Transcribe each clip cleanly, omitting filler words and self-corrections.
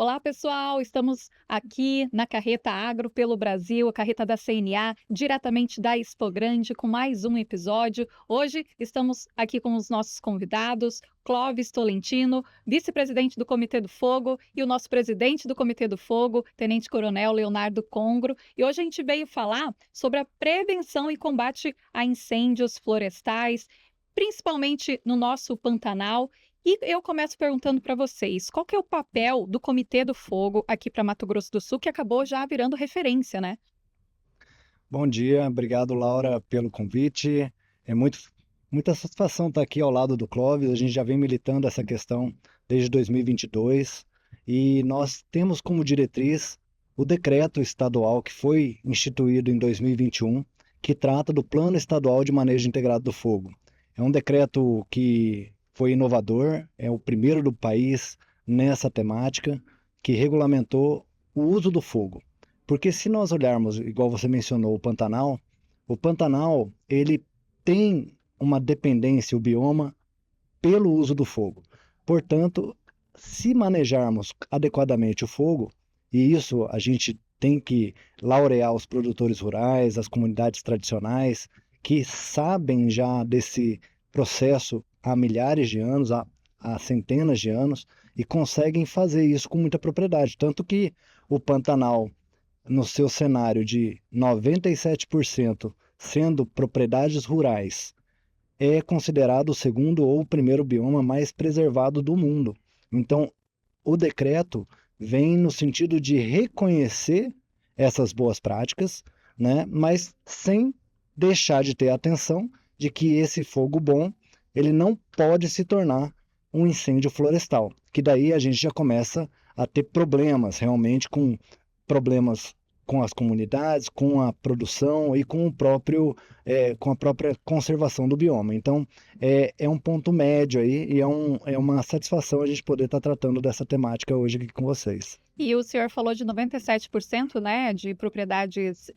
Olá, pessoal! Estamos aqui na Carreta Agro pelo Brasil, a carreta da CNA, diretamente da Expo Grande, com mais um episódio. Hoje estamos aqui com os nossos convidados, Clóvis Tolentino, vice-presidente do Comitê do Fogo, e o nosso presidente do Comitê do Fogo, tenente-coronel Leonardo Congro. E hoje a gente veio falar sobre a prevenção e combate a incêndios florestais, principalmente no nosso Pantanal. E eu começo perguntando para vocês, qual que é o papel do Comitê do Fogo aqui para Mato Grosso do Sul, que acabou já virando referência, né? Bom dia, obrigado Laura pelo convite. É muita satisfação estar aqui ao lado do Clóvis. A gente já vem militando essa questão desde 2022 e nós temos como diretriz o decreto estadual que foi instituído em 2021, que trata do Plano Estadual de Manejo Integrado do Fogo. É um decreto que foi inovador, é o primeiro do país nessa temática, que regulamentou o uso do fogo. Porque se nós olharmos, igual você mencionou, o Pantanal, ele tem uma dependência, o bioma, pelo uso do fogo. Portanto, se manejarmos adequadamente o fogo, e isso a gente tem que laurear os produtores rurais, as comunidades tradicionais, que sabem já desse processo há milhares de anos, há centenas de anos, e conseguem fazer isso com muita propriedade. Tanto que o Pantanal, no seu cenário de 97% sendo propriedades rurais, é considerado o segundo ou o primeiro bioma mais preservado do mundo. Então, o decreto vem no sentido de reconhecer essas boas práticas, né, mas sem deixar de ter atenção de que esse fogo bom, ele não pode se tornar um incêndio florestal, que daí a gente já começa a ter problemas realmente com problemas com as comunidades, com a produção e com com a própria conservação do bioma. Então, é um ponto médio aí e é uma satisfação a gente poder estar tratando dessa temática hoje aqui com vocês. E o senhor falou de 97%, né, de propriedades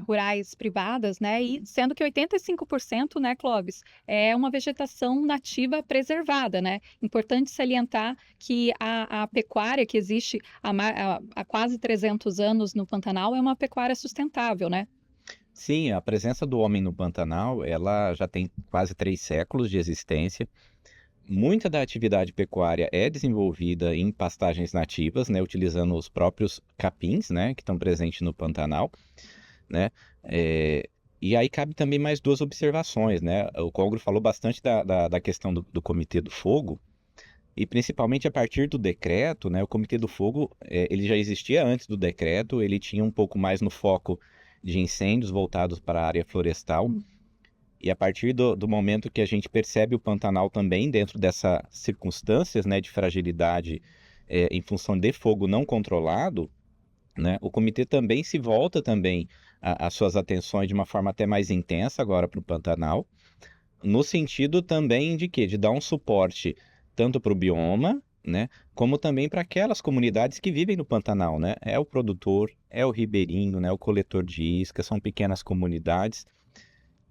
rurais privadas, né, e sendo que 85%, né, Clóvis, é uma vegetação nativa preservada, né? Importante salientar que a pecuária que existe há quase 300 anos no Pantanal é uma pecuária sustentável, né? Sim, a presença do homem no Pantanal, ela já tem quase 3 séculos de existência. Muita da atividade pecuária é desenvolvida em pastagens nativas, né, utilizando os próprios capins, né, que estão presentes no Pantanal, né. E aí cabe também mais 2 observações, né. O Congro falou bastante da questão do Comitê do Fogo, e principalmente a partir do decreto, né, o Comitê do Fogo, ele já existia antes do decreto, ele tinha um pouco mais no foco de incêndios voltados para a área florestal. E a partir do momento que a gente percebe o Pantanal também dentro dessas circunstâncias, né, de fragilidade, em função de fogo não controlado, né, o comitê também se volta também as suas atenções de uma forma até mais intensa agora para o Pantanal, no sentido também de quê? De dar um suporte tanto para o bioma, né, como também para aquelas comunidades que vivem no Pantanal, né? É o produtor, é o ribeirinho, né, o coletor de isca, são pequenas comunidades.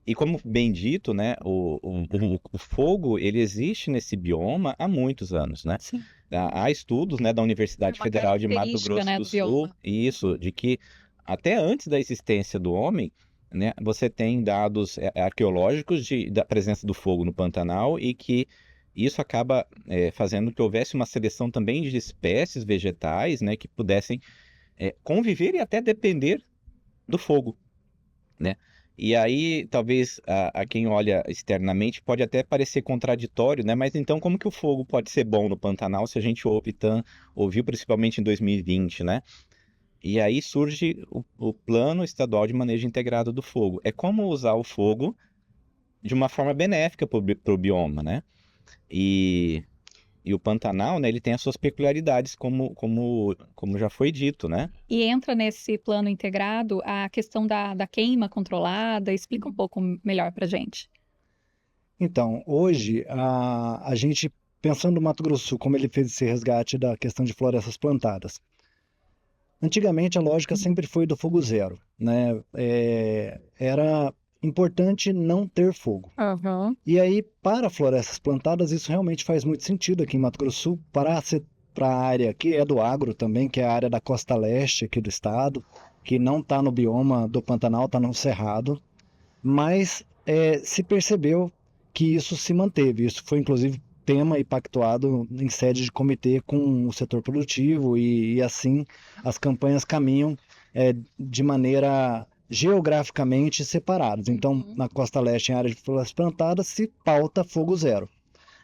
E como bem dito, né, o fogo, ele existe nesse bioma há muitos anos, né. Sim. Há estudos, né, da É Universidade uma Federal de Mato característica, Grosso né, do do Sul, bioma. e isso, de que até antes da existência do homem, né, você tem dados arqueológicos da presença do fogo no Pantanal e que isso acaba, fazendo que houvesse uma seleção também de espécies vegetais, né, que pudessem, conviver e até depender do fogo, né. E aí, talvez, a quem olha externamente pode até parecer contraditório, né, mas então como que o fogo pode ser bom no Pantanal se a gente ouviu principalmente em 2020, né. E aí surge o Plano Estadual de Manejo Integrado do Fogo. É como usar o fogo de uma forma benéfica para o bioma, né. E e o Pantanal, né, ele tem as suas peculiaridades como já foi dito, né. E entra nesse plano integrado a questão da queima controlada. Explica um pouco melhor para gente. Então, hoje, a gente, pensando no Mato Grosso do Sul, como ele fez esse resgate da questão de florestas plantadas. Antigamente, a lógica sempre foi do fogo zero, né? Era importante não ter fogo. Aham. E aí, para florestas plantadas, isso realmente faz muito sentido aqui em Mato Grosso do Sul, para ser para a área que é do agro também, que é a área da costa leste aqui do estado, que não está no bioma do Pantanal, está no Cerrado, mas se percebeu que isso se manteve. Isso foi, inclusive, tema e pactuado em sede de comitê com o setor produtivo e assim as campanhas caminham de maneira geograficamente separadas. Então, na costa leste, em área de florestas plantadas, se pauta fogo zero.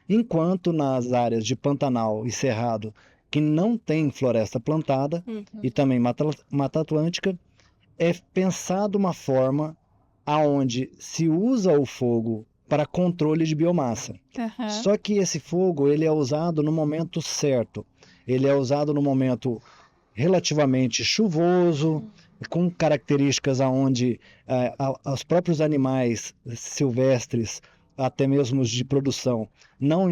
Enquanto nas áreas de Pantanal e Cerrado, que não tem floresta plantada, e também Mata Atlântica, é pensado uma forma aonde se usa o fogo para controle de biomassa. Só que esse fogo ele é usado no momento certo. Ele é usado no momento relativamente chuvoso, com características aonde os próprios animais silvestres, até mesmo os de produção, não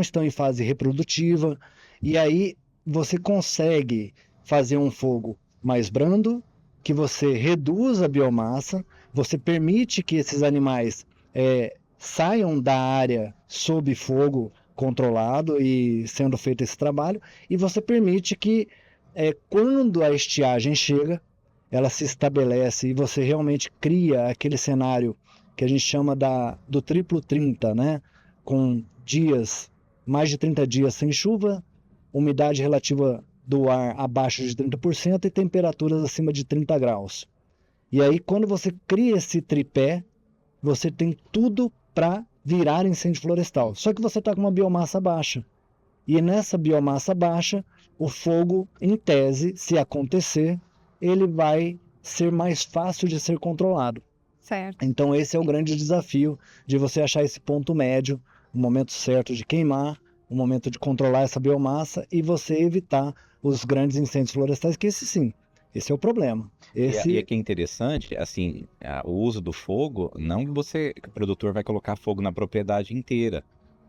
estão em fase reprodutiva, e aí você consegue fazer um fogo mais brando, que você reduz a biomassa, você permite que esses animais saiam da área sob fogo controlado e sendo feito esse trabalho, e você permite que quando a estiagem chega, ela se estabelece e você realmente cria aquele cenário que a gente chama do triplo 30, né? Com mais de 30 dias sem chuva, umidade relativa do ar abaixo de 30% e temperaturas acima de 30 graus. E aí, quando você cria esse tripé, você tem tudo para virar incêndio florestal. Só que você está com uma biomassa baixa. E nessa biomassa baixa, o fogo, em tese, se acontecer, ele vai ser mais fácil de ser controlado. Certo. Então esse é o grande desafio de você achar esse ponto médio, o momento certo de queimar, o momento de controlar essa biomassa e você evitar os grandes incêndios florestais, que esse é o problema. E aqui é interessante, assim, o uso do fogo, não que o produtor vai colocar fogo na propriedade inteira,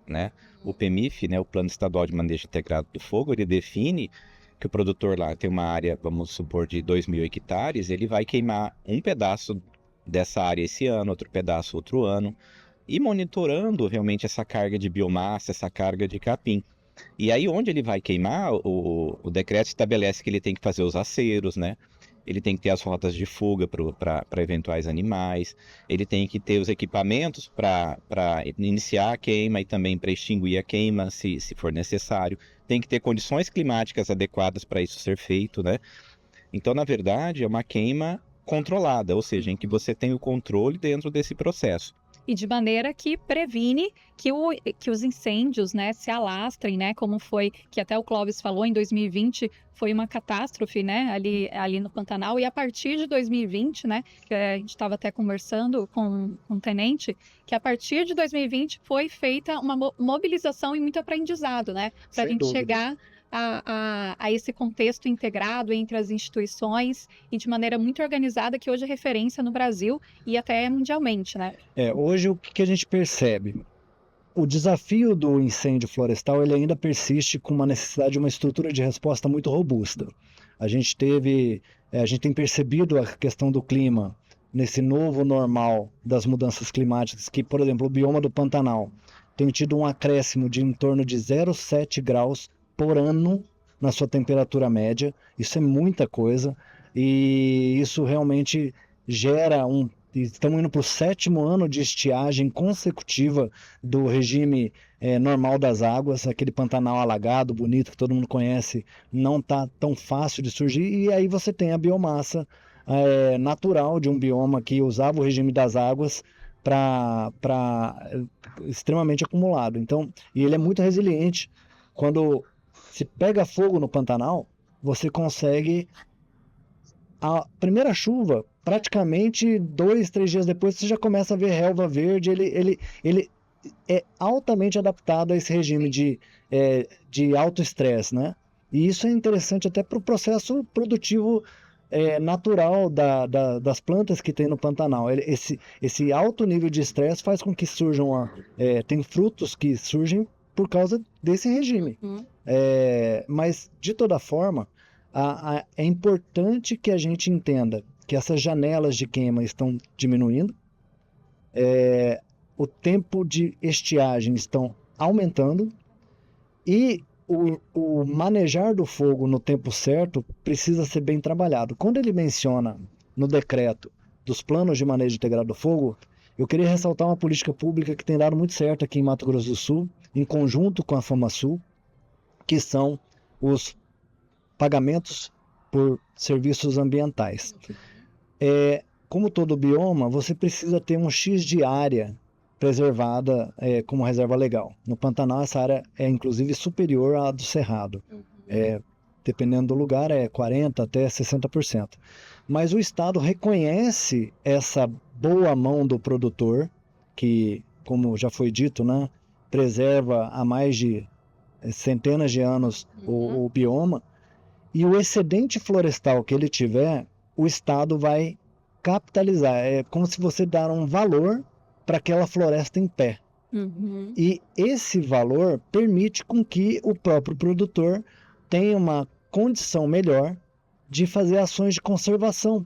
né? O PEMIF, né, o Plano Estadual de Manejo Integrado do Fogo, ele define que o produtor lá tem uma área, vamos supor, de 2.000 hectares, ele vai queimar um pedaço dessa área esse ano, outro pedaço outro ano, e monitorando realmente essa carga de biomassa, essa carga de capim. E aí onde ele vai queimar, o decreto estabelece que ele tem que fazer os aceros, né? Ele tem que ter as rotas de fuga para eventuais animais, ele tem que ter os equipamentos para iniciar a queima e também para extinguir a queima, se for necessário. Tem que ter condições climáticas adequadas para isso ser feito, né? Então, na verdade, é uma queima controlada, ou seja, em que você tem o controle dentro desse processo. E de maneira que previne que os incêndios, né, se alastrem, né, como foi, que até o Clóvis falou, em 2020 foi uma catástrofe, né, ali no Pantanal, e a partir de 2020, né, que a gente estava até conversando com o tenente, que a partir de 2020 foi feita uma mobilização e muito aprendizado, né, para a gente chegar a esse contexto integrado entre as instituições e de maneira muito organizada, que hoje é referência no Brasil e até mundialmente, né? Hoje o que a gente percebe? O desafio do incêndio florestal ele ainda persiste com uma necessidade de uma estrutura de resposta muito robusta. A gente tem percebido a questão do clima nesse novo normal das mudanças climáticas, que, por exemplo, o bioma do Pantanal tem tido um acréscimo de em torno de 0,7 graus por ano na sua temperatura média. Isso é muita coisa e isso realmente gera estamos indo para o 7º ano de estiagem consecutiva do regime normal das águas, aquele Pantanal alagado, bonito, que todo mundo conhece, não está tão fácil de surgir, e aí você tem a biomassa natural de um bioma que usava o regime das águas para extremamente acumulado. Então, e ele é muito resiliente. Quando se pega fogo no Pantanal, você consegue a primeira chuva, praticamente 2, 3 dias depois, você já começa a ver relva verde. Ele é altamente adaptado a esse regime de alto estresse, né? E isso é interessante até para o processo produtivo natural das plantas que tem no Pantanal. Esse alto nível de estresse faz com que surjam, tem frutos que surgem por causa desse regime. Mas, de toda forma, é importante que a gente entenda que essas janelas de queima estão diminuindo, o tempo de estiagem estão aumentando e o manejar do fogo no tempo certo precisa ser bem trabalhado. Quando ele menciona no decreto dos planos de manejo integrado do fogo, eu queria ressaltar uma política pública que tem dado muito certo aqui em Mato Grosso do Sul, em conjunto com a FamaSul, que são os pagamentos por serviços ambientais. Como todo bioma, você precisa ter um X de área preservada como reserva legal. No Pantanal, essa área é inclusive superior à do Cerrado. Dependendo do lugar, é 40% até 60%. Mas o Estado reconhece essa boa mão do produtor, que, como já foi dito, né, preserva há mais de centenas de anos o bioma, e o excedente florestal que ele tiver, o Estado vai capitalizar. É como se você dar um valor para aquela floresta em pé. E esse valor permite com que o próprio produtor tenha uma condição melhor de fazer ações de conservação,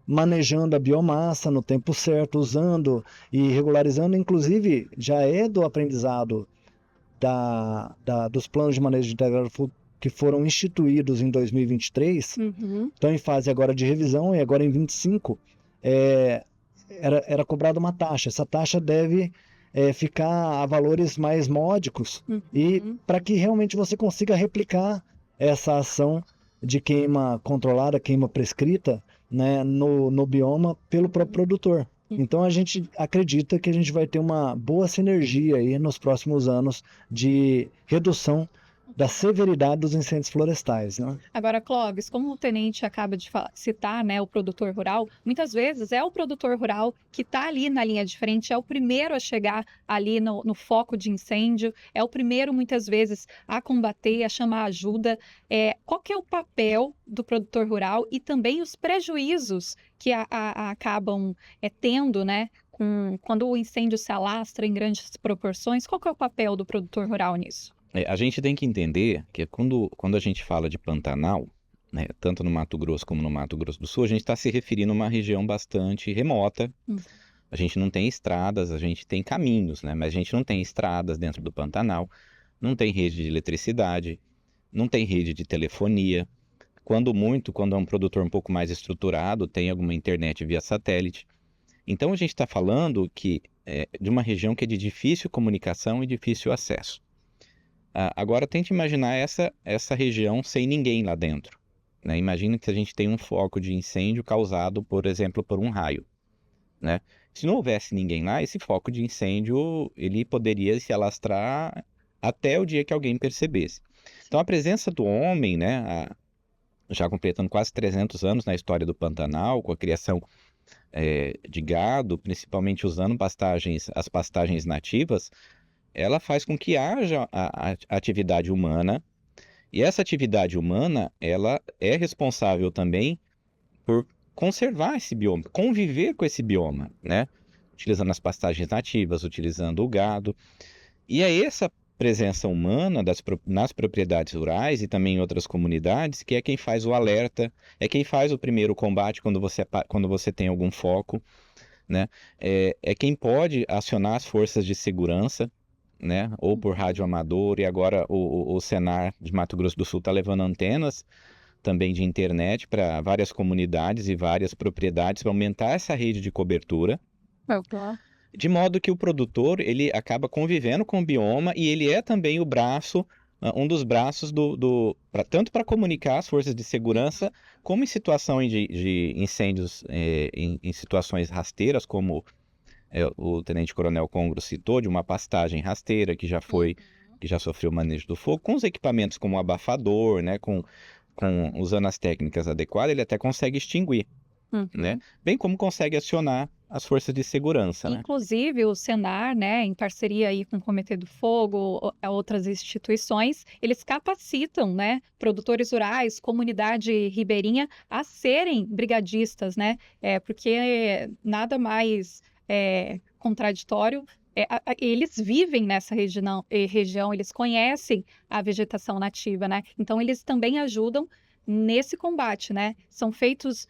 manejando a biomassa no tempo certo, usando e regularizando. Inclusive, já é do aprendizado dos planos de manejo integrado que foram instituídos em 2023, estão em fase agora de revisão, e agora em 25 era cobrada uma taxa. Essa taxa deve ficar a valores mais módicos, e para que realmente você consiga replicar essa ação de queima controlada, queima prescrita, né, no bioma pelo próprio produtor. Então a gente acredita que a gente vai ter uma boa sinergia aí nos próximos anos de redução da severidade dos incêndios florestais, né? Agora, Clóvis, como o tenente acaba de citar, né, o produtor rural, muitas vezes é o produtor rural que está ali na linha de frente, é o primeiro a chegar ali no foco de incêndio, é o primeiro, muitas vezes, a combater, a chamar ajuda. Qual que é o papel do produtor rural e também os prejuízos que acabam tendo, né, quando o incêndio se alastra em grandes proporções? Qual que é o papel do produtor rural nisso? A gente tem que entender que quando a gente fala de Pantanal, né, tanto no Mato Grosso como no Mato Grosso do Sul, a gente está se referindo a uma região bastante remota. A gente não tem estradas, a gente tem caminhos, né, mas a gente não tem estradas dentro do Pantanal, não tem rede de eletricidade, não tem rede de telefonia. Quando é um produtor um pouco mais estruturado, tem alguma internet via satélite. Então a gente está falando de uma região que é de difícil comunicação e difícil acesso. Agora tente imaginar essa região sem ninguém lá dentro, né? Imagina que a gente tem um foco de incêndio causado, por exemplo, por um raio, né? Se não houvesse ninguém lá, esse foco de incêndio ele poderia se alastrar até o dia que alguém percebesse. Então a presença do homem, né, já completando quase 300 anos na história do Pantanal, com a criação de gado, principalmente usando as pastagens nativas, ela faz com que haja a atividade humana, e essa atividade humana, ela é responsável também por conservar esse bioma, conviver com esse bioma, né? Utilizando as pastagens nativas, utilizando o gado. E é essa presença humana nas propriedades rurais e também em outras comunidades que é quem faz o alerta, é quem faz o primeiro combate quando você tem algum foco, né? É quem pode acionar as forças de segurança, né? Ou por rádio amador, e agora o Senar de Mato Grosso do Sul está levando antenas também de internet para várias comunidades e várias propriedades para aumentar essa rede de cobertura, de modo que o produtor ele acaba convivendo com o bioma, e ele é também um dos braços tanto para comunicar as forças de segurança, como em situação de incêndios em situações rasteiras, como o Tenente Coronel Congro citou, de uma pastagem rasteira que já sofreu manejo do fogo, com os equipamentos como abafador, né, usando as técnicas adequadas, ele até consegue extinguir, né? Bem como consegue acionar as forças de segurança, né? Inclusive o Senar, né, em parceria aí com o Comitê do Fogo, outras instituições, eles capacitam, né, produtores rurais, comunidade ribeirinha a serem brigadistas, né? Porque nada mais contraditório. Eles vivem nessa região, eles conhecem a vegetação nativa, né? Então eles também ajudam nesse combate, né? São feitos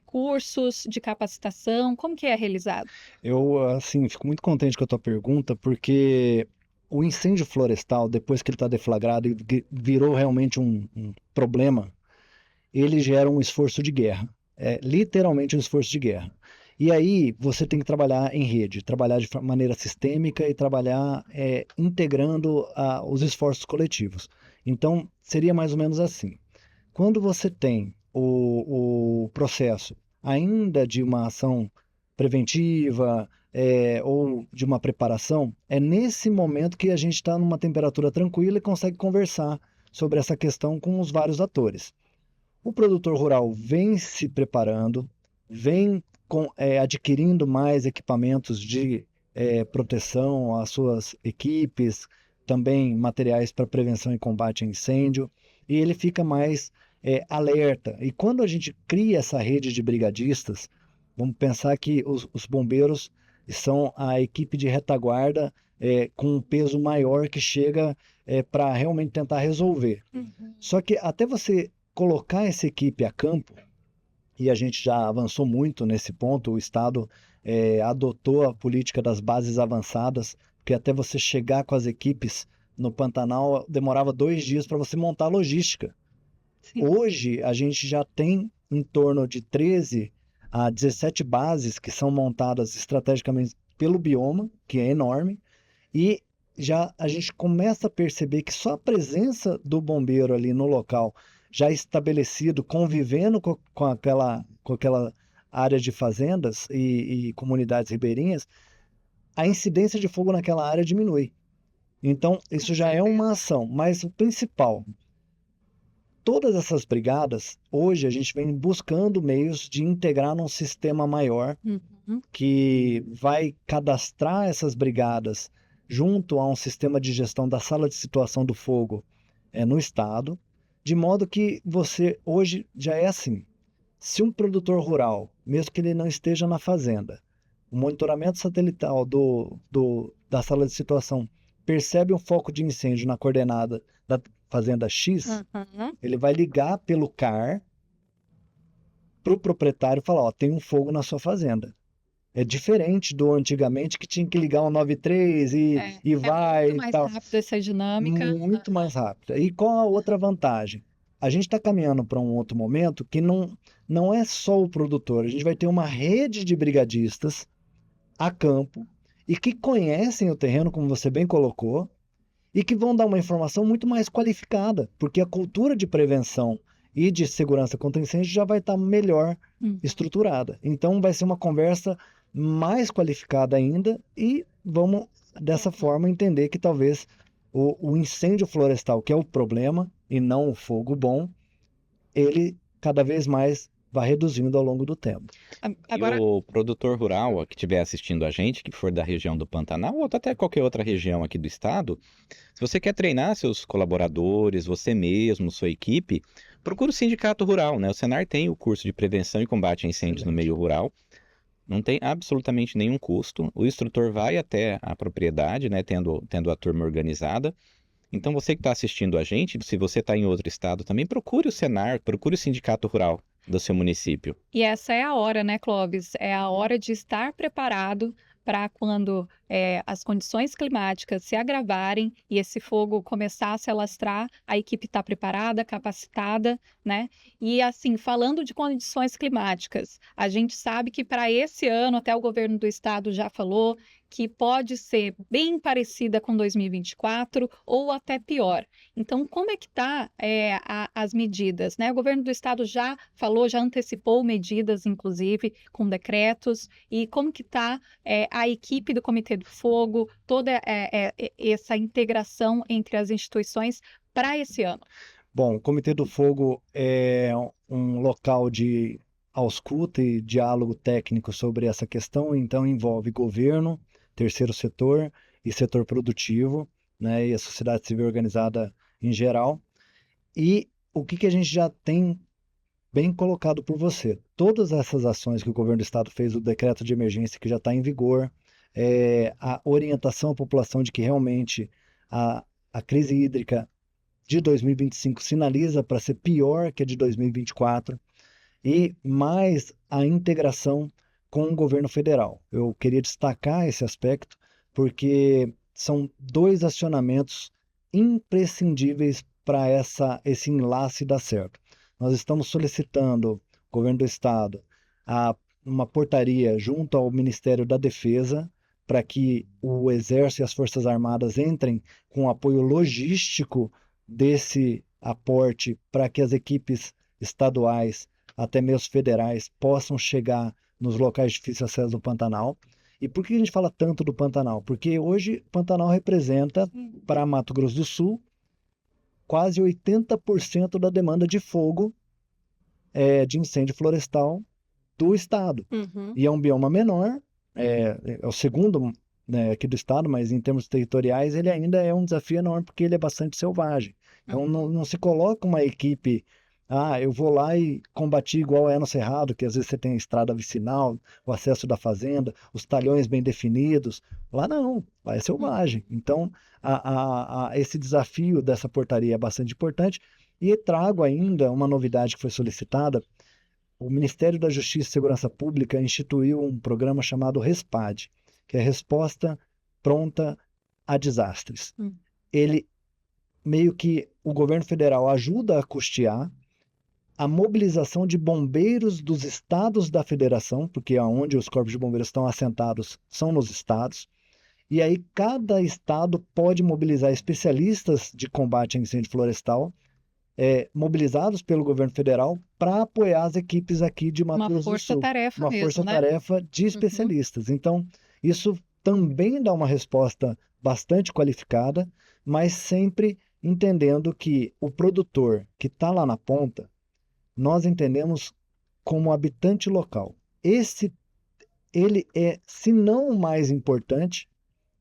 cursos de capacitação, como que é realizado? Eu, assim, fico muito contente com a tua pergunta, porque o incêndio florestal, depois que ele está deflagrado e virou realmente um problema, ele gera um esforço de guerra. É literalmente um esforço de guerra. E aí você tem que trabalhar em rede, trabalhar de maneira sistêmica e trabalhar integrando os esforços coletivos. Então, seria mais ou menos assim. Quando você tem o processo ainda de uma ação preventiva ou de uma preparação, é nesse momento que a gente está numa temperatura tranquila e consegue conversar sobre essa questão com os vários atores. O produtor rural vem se preparando, vem adquirindo mais equipamentos de proteção às suas equipes, também materiais para prevenção e combate a incêndio, e ele fica mais alerta. E quando a gente cria essa rede de brigadistas, vamos pensar que os bombeiros são a equipe de retaguarda com um peso maior que chega para realmente tentar resolver. Uhum. Só que até você colocar essa equipe a campo, e a gente já avançou muito nesse ponto, o Estado adotou a política das bases avançadas, porque até você chegar com as equipes no Pantanal demorava 2 dias para você montar a logística. Sim. Hoje a gente já tem em torno de 13 a 17 bases que são montadas estrategicamente pelo bioma, que é enorme, e já a gente começa a perceber que só a presença do bombeiro ali no local, já estabelecido, convivendo com aquela área de fazendas e comunidades ribeirinhas, a incidência de fogo naquela área diminui. Então, isso já é uma ação, mas o principal, todas essas brigadas, hoje a gente vem buscando meios de integrar num sistema maior, Uhum. que vai cadastrar essas brigadas junto a um sistema de gestão da sala de situação do fogo no estado, de modo que você hoje já é assim. Se um produtor rural, mesmo que ele não esteja na fazenda, o monitoramento satelital da sala de situação percebe um foco de incêndio na coordenada da fazenda X, Uhum. ele vai ligar pelo CAR para o proprietário e falar, ó, tem um fogo na sua fazenda. É diferente do antigamente que tinha que ligar o 93 e vai muito e mais tal. rápido essa dinâmica. Muito mais rápida. E qual a outra vantagem? A gente está caminhando para um outro momento que não é só o produtor. A gente vai ter uma rede de brigadistas a campo e que conhecem o terreno, como você bem colocou, e que vão dar uma informação muito mais qualificada, porque a cultura de prevenção e de segurança contra incêndio já vai estar melhor estruturada. Então vai ser uma conversa mais qualificada ainda e vamos dessa forma entender que talvez o incêndio florestal, que é o problema e não o fogo bom, ele cada vez mais vai reduzindo ao longo do tempo. Agora, E o produtor rural ó, que estiver assistindo a gente, que for da região do Pantanal ou até qualquer outra região aqui do estado, se você quer treinar seus colaboradores, você mesmo, sua equipe, procura o sindicato rural, né? O Senar tem o curso de prevenção e combate a incêndios no meio rural. Não tem absolutamente nenhum custo. O instrutor vai até a propriedade, né? Tendo a turma organizada. Então, você que está assistindo a gente, se você está em outro estado também, procure o Senar, procure o sindicato rural do seu município. e essa é a hora, né, Clóvis? É a hora de estar preparado para quando as condições climáticas se agravarem e esse fogo começar a se alastrar, a equipe está preparada, capacitada, né? E assim, falando de condições climáticas, a gente sabe que para esse ano, até o governo do estado já falou, que pode ser bem parecida com 2024 ou até pior. Então, como é que está as medidas, né? O governo do estado já falou, já antecipou medidas, inclusive, com decretos, e como que está a equipe do Comitê do Fogo, toda essa integração entre as instituições para esse ano? Bom, o Comitê do Fogo é um local de ausculta e diálogo técnico sobre essa questão, então envolve governo, terceiro setor e setor produtivo, né, e a sociedade civil organizada em geral. E o que a gente já tem bem colocado por você? Todas essas ações que o governo do estado fez, o decreto de emergência que já está em vigor, a orientação à população de que realmente a crise hídrica de 2025 sinaliza para ser pior que a de 2024 e mais a integração com o governo federal. Eu queria destacar esse aspecto porque são 2 acionamentos imprescindíveis para esse enlace dar certo. Nós estamos solicitando, governo do estado, uma portaria junto ao Ministério da Defesa para que o Exército e as Forças Armadas entrem com apoio logístico desse aporte para que as equipes estaduais, até mesmo federais, possam chegar nos locais de difícil acesso do Pantanal. E por que a gente fala tanto do Pantanal? Porque hoje o Pantanal representa, para Mato Grosso do Sul, quase 80% da demanda de fogo de incêndio florestal do estado. E é um bioma menor, é o segundo, né, aqui do estado, mas em termos territoriais ele ainda é um desafio enorme porque ele é bastante selvagem. Então não se coloca uma equipe, eu vou lá e combatir igual é no Cerrado, que às vezes você tem a estrada vicinal, o acesso da fazenda, os talhões bem definidos. Lá não, lá é selvagem. Então esse desafio dessa portaria é bastante importante. E trago ainda uma novidade que foi solicitada. O Ministério da Justiça e Segurança Pública instituiu um programa chamado RESPAD, que é Resposta Pronta a Desastres. Ele meio que o governo federal ajuda a custear a mobilização de bombeiros dos estados da federação, porque onde os corpos de bombeiros estão assentados são nos estados, e aí cada estado pode mobilizar especialistas de combate a incêndio florestal, mobilizados pelo governo federal para apoiar as equipes aqui de Mato Grosso do Sul. Uma força-tarefa mesmo, força-tarefa de especialistas. Então, isso também dá uma resposta bastante qualificada, mas sempre entendendo que o produtor que está lá na ponta, nós entendemos como habitante local. Ele é, se não o mais importante,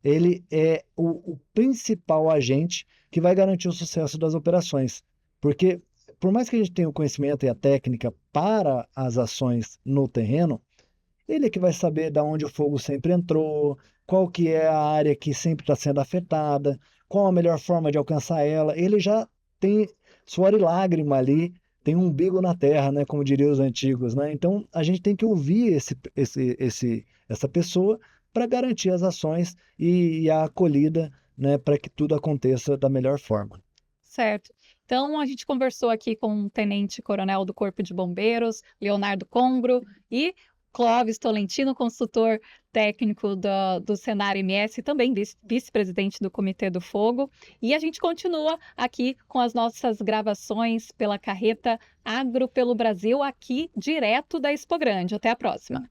ele é o principal agente que vai garantir o sucesso das operações. Porque, por mais que a gente tenha o conhecimento e a técnica para as ações no terreno, ele é que vai saber de onde o fogo sempre entrou, qual que é a área que sempre está sendo afetada, qual a melhor forma de alcançar ela. Ele já tem suor e lágrima ali, tem um umbigo na terra, né, como diriam os antigos, né? Então, a gente tem que ouvir essa pessoa para garantir as ações e a acolhida, né, para que tudo aconteça da melhor forma. Certo. Então, a gente conversou aqui com o Tenente-Coronel do Corpo de Bombeiros, Leonardo Combro, e Clóvis Tolentino, consultor técnico do Senar MS, também vice-presidente do Comitê do Fogo. E a gente continua aqui com as nossas gravações pela carreta Agro pelo Brasil, aqui direto da Expo Grande. Até a próxima.